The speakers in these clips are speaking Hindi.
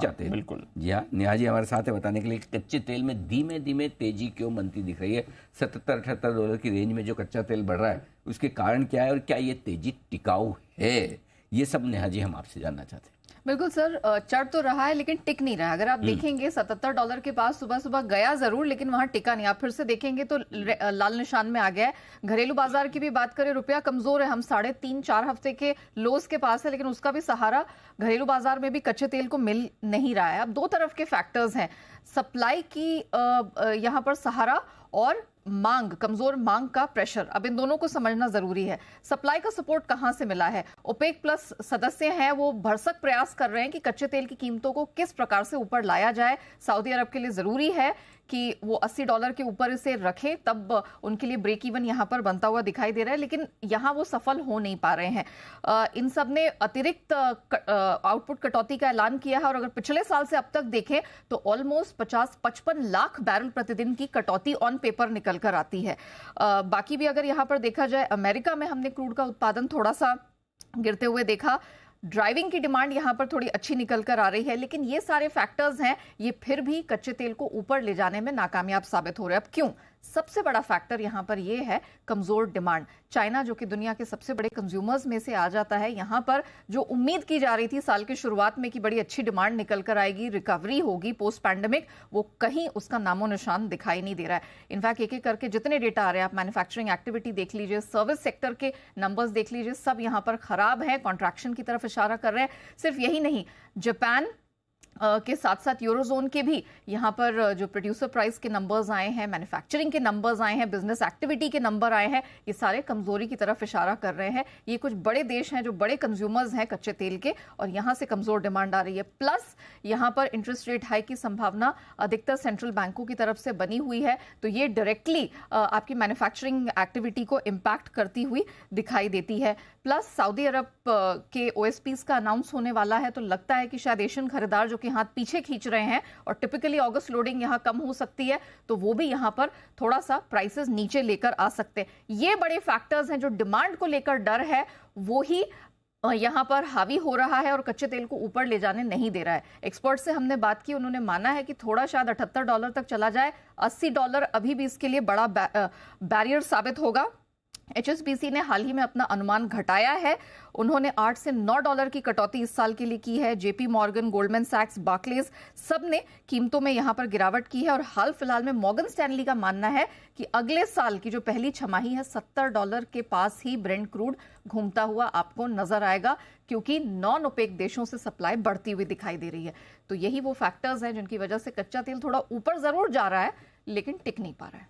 कच्चा तेल। बिल्कुल जी हाँ, नेहा जी हमारे साथ है बताने के लिए कि कच्चे तेल में धीमे धीमे तेजी क्यों बनती दिख रही है। $77-78 की रेंज में जो कच्चा तेल बढ़ रहा है उसके कारण क्या है और क्या ये तेजी टिकाऊ है, ये सब नेहा जी हम आपसे जानना चाहते हैं। बिल्कुल सर, चढ़ तो रहा है लेकिन टिक नहीं रहा। अगर आप देखेंगे $77 के पास सुबह सुबह गया जरूर लेकिन वहां टिका नहीं। आप फिर से देखेंगे तो लाल निशान में आ गया है। घरेलू बाजार की भी बात करें, रुपया कमजोर है, हम 3.5-4 हफ्ते के लोज के पास है, लेकिन उसका भी सहारा घरेलू बाजार में भी कच्चे तेल को मिल नहीं रहा है। अब दो तरफ के फैक्टर्स हैं, सप्लाई की यहाँ पर सहारा और मांग, कमजोर मांग का प्रेशर। अब इन दोनों को समझना जरूरी है। सप्लाई का सपोर्ट कहां से मिला है? ओपेक प्लस सदस्य हैं, वो भरसक प्रयास कर रहे हैं कि कच्चे तेल की कीमतों को किस प्रकार से ऊपर लाया जाए। सऊदी अरब के लिए जरूरी है कि वो $80 के ऊपर इसे रखे, तब उनके लिए ब्रेक इवन यहां पर बनता हुआ दिखाई दे रहा है, लेकिन यहां वो सफल हो नहीं पा रहे हैं। इन सब ने अतिरिक्त आउटपुट कटौती का ऐलान किया है और अगर पिछले साल से अब तक देखें तो ऑलमोस्ट 50-55 लाख बैरल प्रतिदिन की कटौती ऑन पेपर निकल कर आती है। बाकी भी अगर यहां पर देखा जाए, अमेरिका में हमने क्रूड का उत्पादन थोड़ा सा गिरते हुए देखा, ड्राइविंग की डिमांड यहां पर थोड़ी अच्छी निकल कर आ रही है, लेकिन ये सारे फैक्टर्स हैं, ये फिर भी कच्चे तेल को ऊपर ले जाने में नाकामयाब साबित हो रहे हैं। अब क्यों? सबसे बड़ा फैक्टर यहां पर यह है कमजोर डिमांड। चाइना जो कि दुनिया के सबसे बड़े कंज्यूमर्स में से आ जाता है, यहां पर जो उम्मीद की जा रही थी साल की शुरुआत में कि बड़ी अच्छी डिमांड निकल कर आएगी, रिकवरी होगी पोस्ट पैंडेमिक, वो कहीं उसका नामो निशान दिखाई नहीं दे रहा है। इनफैक्ट एक एक करके जितने डेटा आ रहे हैं, आप मैन्युफैक्चरिंग एक्टिविटी देख लीजिए, सर्विस सेक्टर के नंबर्स देख लीजिए, सब यहां पर खराब है, कॉन्ट्रैक्शन की तरफ इशारा कर रहे हैं। सिर्फ यही नहीं, जापान के साथ साथ यूरोजोन के भी यहाँ पर जो प्रोड्यूसर प्राइस के नंबर्स आए हैं, मैन्युफैक्चरिंग के नंबर्स आए हैं, बिजनेस एक्टिविटी के नंबर आए हैं, ये सारे कमजोरी की तरफ इशारा कर रहे हैं। ये कुछ बड़े देश हैं जो बड़े कंज्यूमर्स हैं कच्चे तेल के, और यहाँ से कमजोर डिमांड आ रही है। प्लस यहाँ पर इंटरेस्ट रेट हाइक की संभावना अधिकतर सेंट्रल बैंकों की तरफ से बनी हुई है, तो ये डायरेक्टली आपकी मैन्युफैक्चरिंग एक्टिविटी को इम्पैक्ट करती हुई दिखाई देती है। प्लस सऊदी अरब के ओएसपीज का अनाउंस होने वाला है, तो लगता है कि शायद एशियन खरीदार जो कि हाथ पीछे खींच रहे हैं, और टिपिकली अगस्त लोडिंग यहां कम हो सकती है, तो वो भी यहां पर थोड़ा सा प्राइसेस नीचे लेकर आ सकते हैं। ये बड़े फैक्टर्स हैं जो डिमांड को लेकर डर है, वो ही यहां पर हावी हो रहा है और कच्चे तेल को ऊपर ले जाने नहीं दे रहा है। एक्सपर्ट से हमने बात की, उन्होंने माना है कि थोड़ा शायद $78 तक चला जाए, $80 अभी भी इसके लिए बड़ा बैरियर साबित होगा। HSBC ने हाल ही में अपना अनुमान घटाया है, उन्होंने $8 से $9 की कटौती इस साल के लिए की है। JP मॉर्गन, गोल्डमैन सैक्स, बार्कलेज सब ने कीमतों में यहां पर गिरावट की है, और हाल फिलहाल में मॉर्गन स्टैनली का मानना है कि अगले साल की जो पहली छमाही है, $70 के पास ही ब्रेंट क्रूड घूमता हुआ आपको नजर आएगा, क्योंकि नॉन ओपेक देशों से सप्लाई बढ़ती हुई दिखाई दे रही है। तो यही वो फैक्टर्स हैं जिनकी वजह से कच्चा तेल थोड़ा ऊपर जरूर जा रहा है लेकिन टिक नहीं पा रहा है।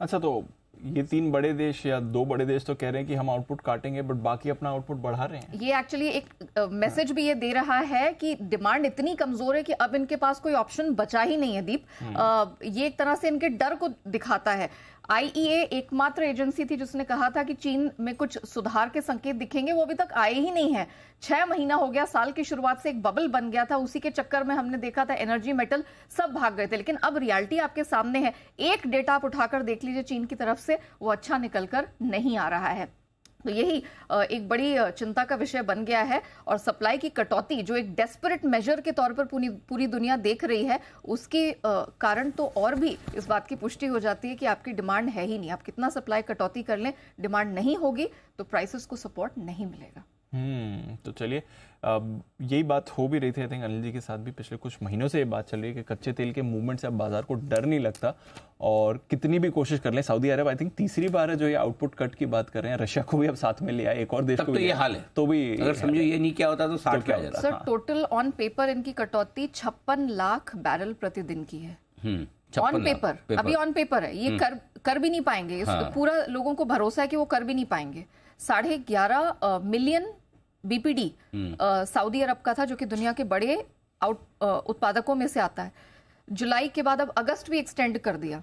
अच्छा, तो ये 3 बड़े देश या 2 बड़े देश तो कह रहे हैं कि हम आउटपुट काटेंगे, बट बाकी अपना आउटपुट बढ़ा रहे हैं। ये एक्चुअली एक मैसेज भी ये दे रहा है कि डिमांड इतनी कमजोर है कि अब इनके पास कोई ऑप्शन बचा ही नहीं है। दीप, ये एक तरह से इनके डर को दिखाता है। IEA एकमात्र एजेंसी थी जिसने कहा था कि चीन में कुछ सुधार के संकेत दिखेंगे, वो अभी तक आए ही नहीं है। 6 महीना हो गया, साल की शुरुआत से एक बबल बन गया था, उसी के चक्कर में हमने देखा था एनर्जी, मेटल सब भाग गए थे, लेकिन अब रियलिटी आपके सामने है। एक डेटा आप उठाकर देख लीजिए चीन की तरफ से, वो अच्छा निकलकर नहीं आ रहा है। तो यही एक बड़ी चिंता का विषय बन गया है, और सप्लाई की कटौती जो एक डेस्परेट मेजर के तौर पर पूरी दुनिया देख रही है, उसके कारण तो और भी इस बात की पुष्टि हो जाती है कि आपकी डिमांड है ही नहीं। आप कितना सप्लाई कटौती कर लें, डिमांड नहीं होगी तो प्राइसेस को सपोर्ट नहीं मिलेगा। तो चलिए, यही बात हो भी रही थी आई थिंक अनिल जी के साथ भी, पिछले कुछ महीनों से ये बात चल रही है कि कच्चे तेल के मूवमेंट से अब बाजार को डर नहीं लगता, और कितनी भी कोशिश कर लें, सऊदी अरब आई थिंक तीसरी बार है जो ये आउटपुट कट की बात कर रहे हैं, रशिया को भी अब साथ में लिया, एक और देश को तो ये हाल है, तो भी अगर समझो ये नहीं क्या होता तो 60 क्या होता। सर, टोटल ऑन पेपर इनकी कटौती 56 लाख बैरल प्रतिदिन की है। ऑन पेपर, अभी ऑन पेपर है, ये कर भी नहीं पाएंगे। पूरा लोगों को भरोसा है कि वो कर भी नहीं पाएंगे। 11.5 मिलियन BPD सऊदी अरब का था, जो कि दुनिया के बड़े उत्पादकों में से आता है। जुलाई के बाद अब अगस्त भी एक्सटेंड कर दिया,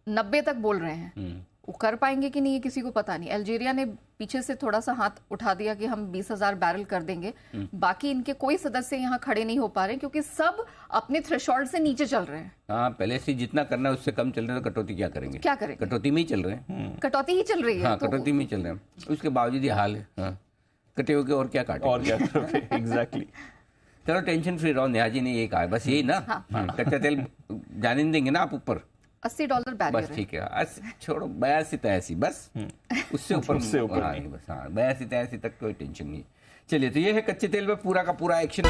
90 तक बोल रहे हैं। वो कर पाएंगे कि नहीं ये किसी को पता नहीं। अल्जीरिया ने पीछे से थोड़ा सा हाथ उठा दिया कि हम 20,000 बैरल कर देंगे। बाकी इनके कोई सदस्य यहाँ खड़े नहीं हो पा रहे, क्योंकि सब अपने थ्रेशोल्ड से नीचे चल रहे हैं। हाँ, पहले से जितना करना है उससे कम चल रहे हैं, तो कटौती क्या करेंगे? क्या करेंगे? कटौती में ही चल रहे हैं। कटौती ही चल रही है। हाँ, कटौती में ही चल रहे हैं, उसके बावजूद ये हाल है। हाँ, कटे हुए और क्या काटे, और क्या करोगे? एग्जैक्टली। चलो टेंशन फ्री रहो, नेहा जी ने ये कहा है, बस यही ना। कच्चा तेल जाने नहीं देंगे ना आप ऊपर, $80 बैरियर बस ठीक है। छोड़ो 82-83 बस, उससे ऊपर उससे ऊपर हाँ, नहीं। बस हाँ 82-83 तक कोई टेंशन नहीं। चलिए, तो ये है कच्चे तेल में पूरा का पूरा एक्शन।